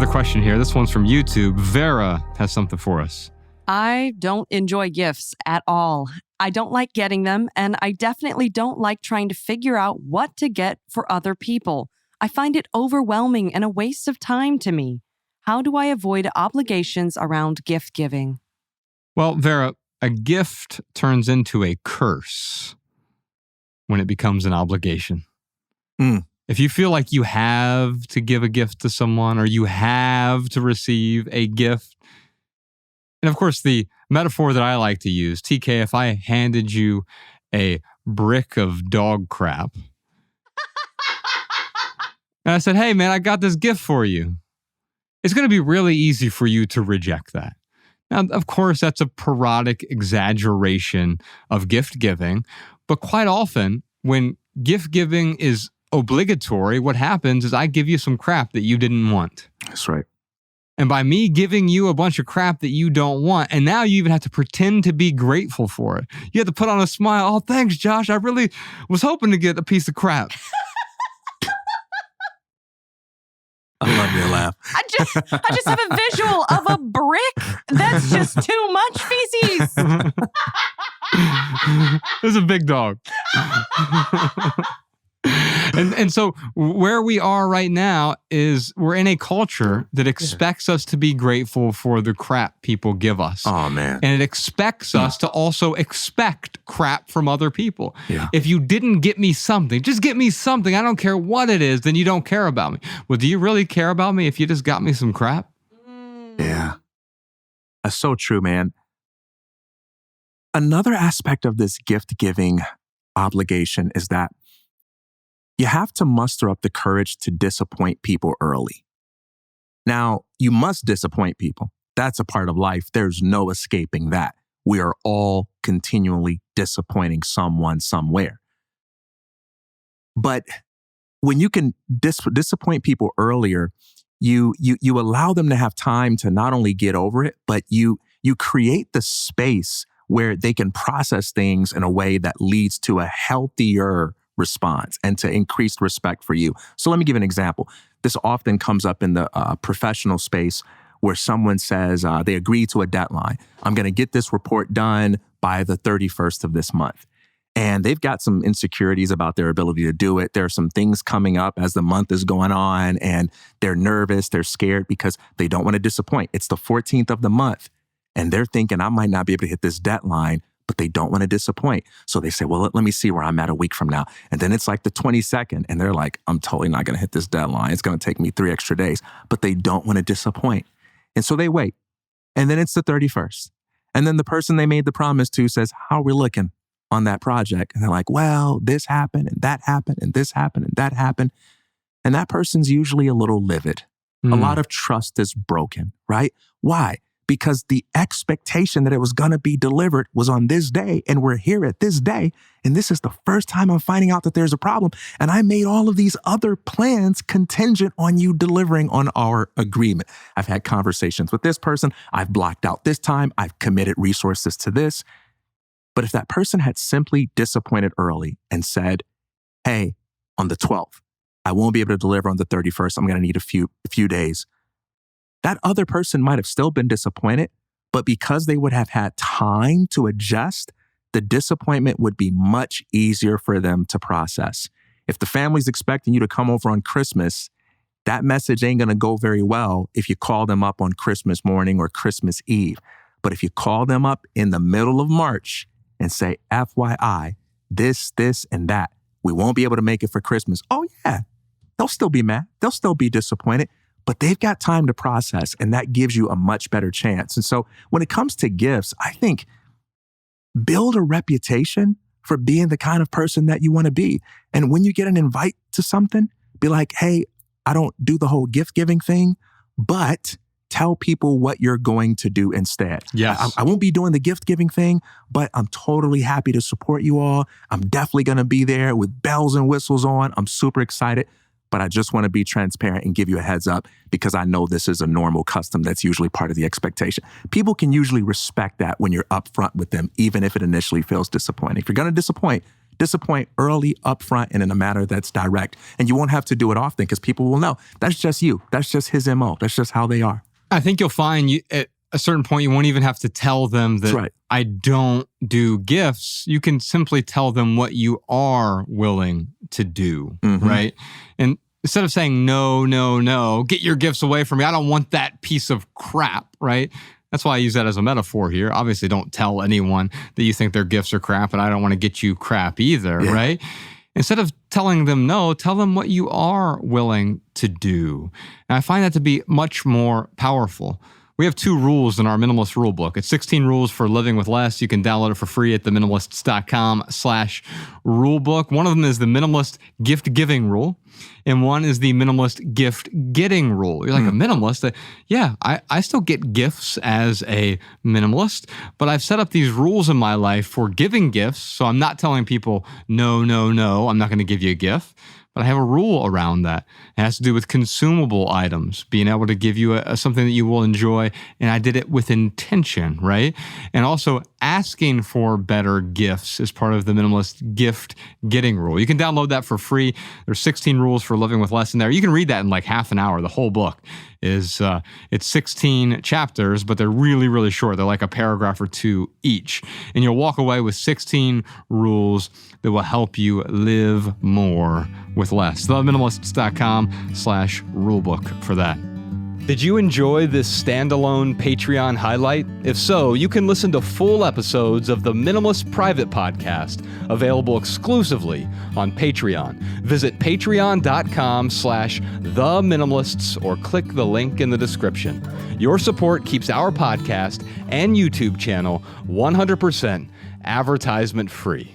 another question here. This one's from YouTube. Vera has something for us. I don't enjoy gifts at all. I don't like getting them, and I definitely don't like trying to figure out what to get for other people. I find it overwhelming and a waste of time to me. How do I avoid obligations around gift giving? Well, Vera, a gift turns into a curse when it becomes an obligation. If you feel like you have to give a gift to someone or you have to receive a gift, and of course, the metaphor that I like to use, TK, if I handed you a brick of dog crap, and I said, hey, man, I got this gift for you, it's going to be really easy for you to reject that. Now, of course, that's a parodic exaggeration of gift giving, but quite often, when gift giving is obligatory, what happens is I give you some crap that you didn't want. That's right. And by me giving you a bunch of crap that you don't want, and now you even have to pretend to be grateful for it. You have to put on a smile. Oh, thanks, Josh. I really was hoping to get a piece of crap. I love your laugh. I just have a visual of a brick. That's just too much feces. It's a big dog. And so where we are right now is we're in a culture that expects us to be grateful for the crap people give us. Oh, man. And it expects us to also expect crap from other people. Yeah. If you didn't get me something, just get me something. I don't care what it is, then you don't care about me. Well, do you really care about me if you just got me some crap? Yeah. That's so true, man. Another aspect of this gift-giving obligation is that you have to muster up the courage to disappoint people early. Now, you must disappoint people. That's a part of life. There's no escaping that. We are all continually disappointing someone somewhere. But when you can disappoint people earlier, you allow them to have time to not only get over it, but you create the space where they can process things in a way that leads to a healthier response and to increased respect for you. So let me give an example. This often comes up in the professional space where someone says they agree to a deadline. I'm going to get this report done by the 31st of this month. And they've got some insecurities about their ability to do it. There are some things coming up as the month is going on, and they're nervous, they're scared because they don't want to disappoint. It's the 14th of the month, and they're thinking, I might not be able to hit this deadline, but they don't want to disappoint. So they say, well, let me see where I'm at a week from now. And then it's like the 22nd, and they're like, I'm totally not going to hit this deadline. It's going to take me 3 extra days, but they don't want to disappoint. And so they wait. And then it's the 31st. And then the person they made the promise to says, how are we looking on that project? And they're like, well, this happened and that happened and this happened and that happened. And that person's usually a little livid. A lot of trust is broken, right? Why? Because the expectation that it was going to be delivered was on this day, and we're here at this day, and this is the first time I'm finding out that there's a problem, and I made all of these other plans contingent on you delivering on our agreement. I've had conversations with this person, I've blocked out this time, I've committed resources to this. But if that person had simply disappointed early and said, hey, on the 12th, I won't be able to deliver on the 31st, I'm going to need a few days. That other person might have still been disappointed, but because they would have had time to adjust, the disappointment would be much easier for them to process. If the family's expecting you to come over on Christmas, that message ain't going to go very well if you call them up on Christmas morning or Christmas Eve. But if you call them up in the middle of March and say, FYI, this, and that, we won't be able to make it for Christmas. Oh yeah, they'll still be mad. They'll still be disappointed. But they've got time to process, and that gives you a much better chance. And so when it comes to gifts, I think build a reputation for being the kind of person that you want to be. And when you get an invite to something, be like, hey, I don't do the whole gift giving thing, but tell people what you're going to do instead. Yes. I won't be doing the gift giving thing, but I'm totally happy to support you all. I'm definitely going to be there with bells and whistles on. I'm super excited. But I just want to be transparent and give you a heads up because I know this is a normal custom that's usually part of the expectation. People can usually respect that when you're upfront with them, even if it initially feels disappointing. If you're going to disappoint, Disappoint early, upfront, and in a manner that's direct. And you won't have to do it often because people will know that's just you. That's just his MO. That's just how they are. I think you'll find at a certain point, you won't even have to tell them that right. I don't do gifts. You can simply tell them what you are willing to do, right? And instead of saying, no, get your gifts away from me. I don't want that piece of crap, right? That's why I use that as a metaphor here. Obviously, don't tell anyone that you think their gifts are crap, and I don't want to get you crap either, right? Instead of telling them no, tell them what you are willing to do. And I find that to be much more powerful. We have 2 rules in our Minimalist rule book. It's 16 rules for living with less. You can download it for free at theminimalists.com/rulebook. One of them is the minimalist gift giving rule, and one is the minimalist gift getting rule. You're like, a minimalist? Yeah, I still get gifts as a minimalist, but I've set up these rules in my life for giving gifts, so I'm not telling people, no, I'm not going to give you a gift. But I have a rule around that. It has to do with consumable items, being able to give you something that you will enjoy. And I did it with intention, right? And also asking for better gifts is part of the minimalist gift getting rule. You can download that for free. There's 16 rules for living with less in there. You can read that in like half an hour. The whole book is, it's 16 chapters, but they're really, really short. They're like a paragraph or 2 each. And you'll walk away with 16 rules that will help you live more with less. Theminimalists.com/rulebook for that. Did you enjoy this standalone Patreon highlight? If so, you can listen to full episodes of the Minimalist Private Podcast, available exclusively on Patreon. Visit patreon.com/theminimalists or click the link in the description. Your support keeps our podcast and YouTube channel 100% advertisement free.